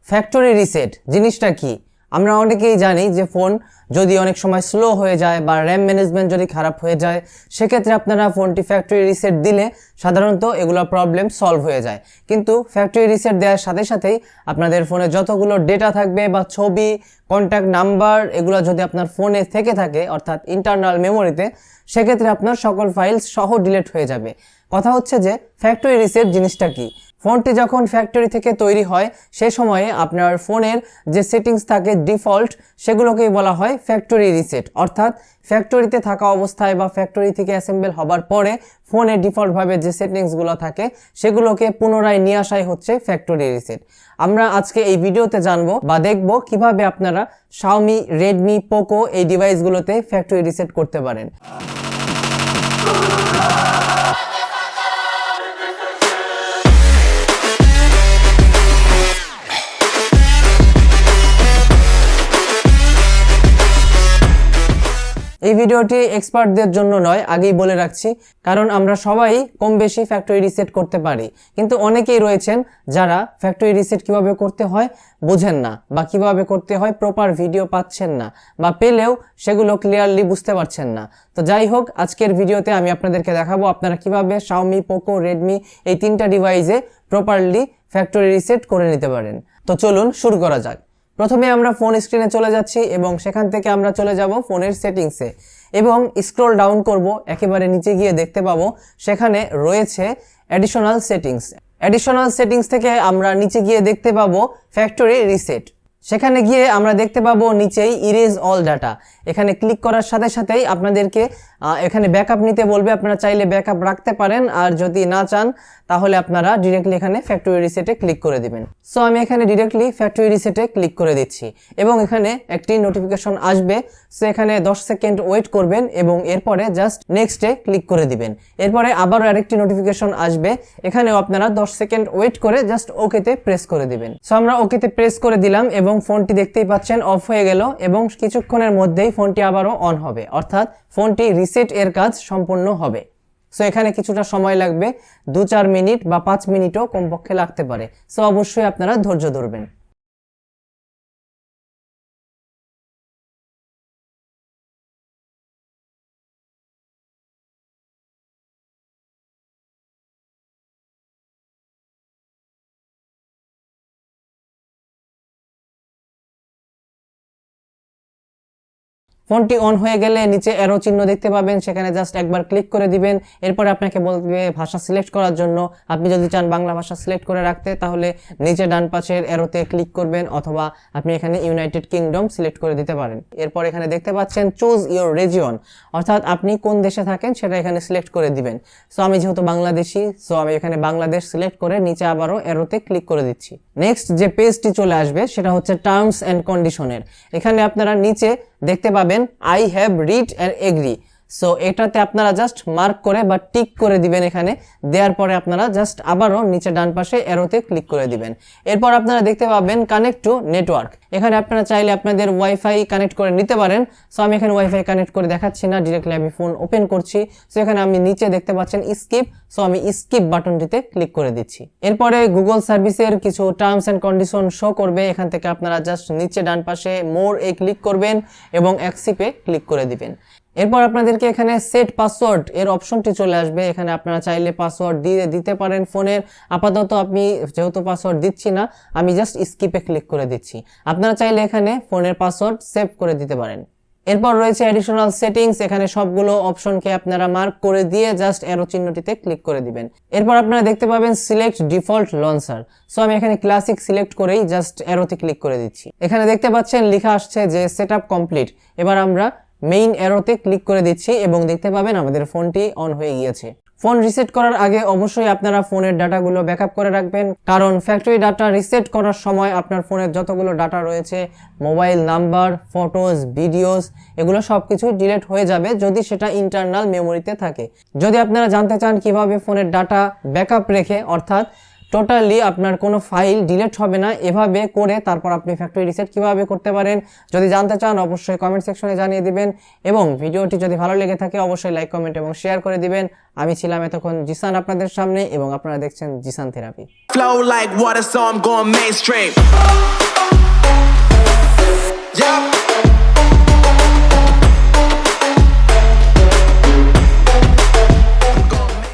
Factory reset জিনিসটা কি? আমরা অনেকেই জানি যে ফোন যদি অনেক সময় স্লো হয়ে যায় বা র্যাম ম্যানেজমেন্ট যদি খারাপ হয়ে যায়, সেক্ষেত্রে আপনারা ফোনটি ফ্যাক্টরি রিসেট দিলে সাধারণত এগুলো প্রবলেম সলভ হয়ে যায়। কিন্তু ফ্যাক্টরি রিসেট দেওয়ার সাথে সাথেই আপনাদের ফোনে যতগুলো ডেটা থাকবে বা ছবি, কন্ট্যাক্ট নাম্বার এগুলো যদি আপনার ফোনে থেকে থাকে অর্থাৎ ইন্টারনাল মেমোরিতে, সেক্ষেত্রে আপনার সকল ফাইলস সহ ডিলিট হয়ে যাবে। কথা হচ্ছে যে ফ্যাক্টরি রিসেট জিনিসটা কি? ফোনটি যখন ফ্যাক্টরি থেকে তৈরি হয় সে সময়ে আপনার ফোনের যে সেটিংস থাকে ডিফল্ট, সেগুলোকেই বলা হয় ফ্যাক্টরি রিসেট। অর্থাৎ ফ্যাক্টরিতে থাকা অবস্থায় বা ফ্যাক্টরি থেকে অ্যাসেম্বল হবার পরে ফোনে ডিফল্টভাবে যে সেটিংসগুলো থাকে সেগুলোকে পুনরায় নিয়ে আসাই হচ্ছে ফ্যাক্টরি রিসেট। আমরা আজকে এই ভিডিওতে জানবো বা দেখব কিভাবে আপনারা Xiaomi, Redmi, POCO এই ডিভাইসগুলোতে ফ্যাক্টরি রিসেট করতে পারেন। এই ভিডিওটি এক্সপার্টদের জন্য নয়, আগেই বলে রাখছি, কারণ আমরা সবাই কম বেশি ফ্যাক্টরি রিসেট করতে পারি, কিন্তু অনেকেই রয়েছেন যারা ফ্যাক্টরি রিসেট কিভাবে করতে হয় বুঝেন না বা কিভাবে করতে হয় প্রপার ভিডিও পাচ্ছেন না, বা পেলেও সেগুলো ক্লিয়ারলি বুঝতে পারছেন না। তো যাই হোক, আজকের ভিডিওতে আমি আপনাদেরকে দেখাবো আপনারা কিভাবে Xiaomi, POCO, Redmi এই তিনটা ডিভাইসে প্রপারলি ফ্যাক্টরি রিসেট করে নিতে পারেন। তো চলুন শুরু করা যাক। প্রথমে আমরা ফোন স্ক্রিনে চলে যাচ্ছি এবং সেখান থেকে আমরা চলে যাব ফোনের সেটিংসে এবং স্ক্রল ডাউন করব। একেবারে নিচে গিয়ে দেখতে পাবো সেখানে রয়েছে অ্যাডিশনাল সেটিংস। অ্যাডিশনাল সেটিংস থেকে আমরা নিচে গিয়ে দেখতে পাবো ফ্যাক্টরি রিসেট। সেখানে গিয়ে আমরা দেখতে পাবো নিচেই ইরেজ অল ডাটা। এখানে ক্লিক করার সাথে সাথেই আপনাদেরকে এখানে ব্যাকআপ নিতে বলবে। আপনারা চাইলে ব্যাকআপ রাখতে পারেন, আর যদি না চান তাহলে আপনারা ডিরেক্টলি এখানে ফ্যাক্টরি রিসেটে ক্লিক করে দিবেন। সো আমি এখানে ডিরেক্টলি ফ্যাক্টরি রিসেটে ক্লিক করে দিচ্ছি এবং এখানে একটি নোটিফিকেশন আসবে। সো এখানে 10 সেকেন্ড ওয়েট করবেন এবং এরপরে জাস্ট নেক্সটে ক্লিক করে দিবেন। এরপরে আবারও আরেকটি নোটিফিকেশন আসবে, এখানেও আপনারা 10 সেকেন্ড ওয়েট করে জাস্ট ওকেতে প্রেস করে দিবেন। সো আমরা ওকেতে প্রেস করে দিলাম এবং ফোনটি দেখতেই পাচ্ছেন অফ হয়ে গেল এবং কিছুক্ষণের মধ্যেই ফোনটি আবারও অন হবে, অর্থাৎ ফোনটি রিসেট এর কাজ সম্পূর্ণ হবে। সো এখানে কিছুটা সময় লাগবে, 2-4 মিনিট বা 5 মিনিটও কমপক্ষে লাগতে পারে। সো অবশ্যই আপনারা ধৈর্য ধরবেন। ফোনটি অন হয়ে গেলে নিচে অ্যারো চিহ্ন দেখতে পাবেন, সেখানে জাস্ট একবার ক্লিক করে দিবেন। এরপরে আপনাকে বলবে ভাষা সিলেক্ট করার জন্য। আপনি যদি চান বাংলা ভাষা সিলেক্ট করে রাখতে তাহলে নিচে ডান পাশের অ্যারোতে ক্লিক করবেন, অথবা আপনি এখানে ইউনাইটেড কিংডম সিলেক্ট করে দিতে পারেন। এরপর এখানে দেখতে পাচ্ছেন চুজ ইউর রিজিয়ন, অর্থাৎ আপনি কোন দেশে থাকেন সেটা এখানে সিলেক্ট করে দিবেন। সো আমি যেহেতু বাংলাদেশি, সো আমি এখানে বাংলাদেশ সিলেক্ট করে নিচে আবারও অ্যারোতে ক্লিক করে দিচ্ছি। নেক্সট যে পেজটি চলে আসবে সেটা হচ্ছে টার্মস অ্যান্ড কন্ডিশনের। এখানে আপনারা নিচে দেখতে পাবেন I have read and agree. So এটাতে আপনারা জাস্ট মার্ক করে বা টিক করে দিবেন। এখানে দেওয়ার পরে আপনারা জাস্ট আবারও নিচে ডান পাশে অ্যারোতে ক্লিক করে দিবেন। এরপর আপনারা দেখতে পাবেন কানেক্ট টু নেটওয়ার্ক। এখানে আপনারা চাইলে আপনাদের ওয়াইফাই কানেক্ট করে নিতে পারেন। সো আমি এখানে ওয়াইফাই কানেক্ট করে দেখাচ্ছি না, ডিরেক্টলি আমি ফোন ওপেন করছি। সো এখানে আমি নিচে দেখতে পাচ্ছেন স্কিপ। সো আমি স্কিপ বাটনটিতে ক্লিক করে দিচ্ছি। এরপরে গুগল সার্ভিসের কিছু টার্মস অ্যান্ড কন্ডিশন শো করবে। এখান থেকে আপনারা জাস্ট নিচে ডান পাশে মোর এ ক্লিক করবেন এবং অ্যাকসেপ্টে ক্লিক করে দিবেন। এরপর আপনাদেরকে এখানে সেট পাসওয়ার্ড এর অপশনটি চলে আসবে। এখানে আপনারা চাইলে পাসওয়ার্ড দিতে পারেন ফোনের। আপাতত আমি যেহেতু পাসওয়ার্ড দিচ্ছি না, আমি জাস্ট স্কিপে ক্লিক করে দিচ্ছি। আপনারা চাইলে এখানে ফোনের পাসওয়ার্ড সেভ করে দিতে পারেন। এরপর রয়েছে অ্যাডিশনাল সেটিংস। এখানে সবগুলো অপশনকে আপনারা মার্ক করে দিয়ে জাস্ট অ্যারো চিহ্নটিতে ক্লিক করে দিবেন। এরপর আপনারা দেখতে পাবেন সিলেক্ট ডিফল্ট লঞ্চার। সো আমি এখানে ক্লাসিক সিলেক্ট করেই জাস্ট অ্যারোতে ক্লিক করে দিচ্ছি। এখানে দেখতে পাচ্ছেন লেখা আসছে যে সেটআপ কমপ্লিট। এবার আমরা মেইন অ্যারোতে ক্লিক করে দিচ্ছি এবং দেখতে পাবেন আমাদের ফোনটি অন হয়ে গিয়েছে। ফোন রিসেট করার আগে অবশ্যই আপনারা ফোনের ডাটাগুলো ব্যাকআপ করে রাখবেন, কারণ ফ্যাক্টরি ডাটা রিসেট করার সময় আপনার ফোনের যতগুলো ডাটা রয়েছে, মোবাইল নাম্বার, ফটোজ, ভিডিওস, এগুলো সবকিছু ডিলিট হয়ে যাবে যদি সেটা ইন্টারনাল মেমোরিতে থাকে। যদি আপনারা জানতে চান কিভাবে ফোনের ডাটা ব্যাকআপ রেখে অর্থাৎ টোটালি আপনার কোনো ফাইল ডিলিট হবে না। এভাবে করে তারপর আপনি ফ্যাক্টরি রিসেট কিভাবে করতে পারেন যদি জানতে চান অবশ্যই কমেন্ট সেকশনে জানিয়ে দিবেন, এবং ভিডিওটি যদি ভালো লেগে থাকে অবশ্যই লাইক, কমেন্ট এবং শেয়ার করে দিবেন। আমি ছিলাম এতক্ষণ জিসান আপনাদের সামনে, এবং আপনারা দেখছেন Jisan therapy. Flow like water, so I'm going mainstream.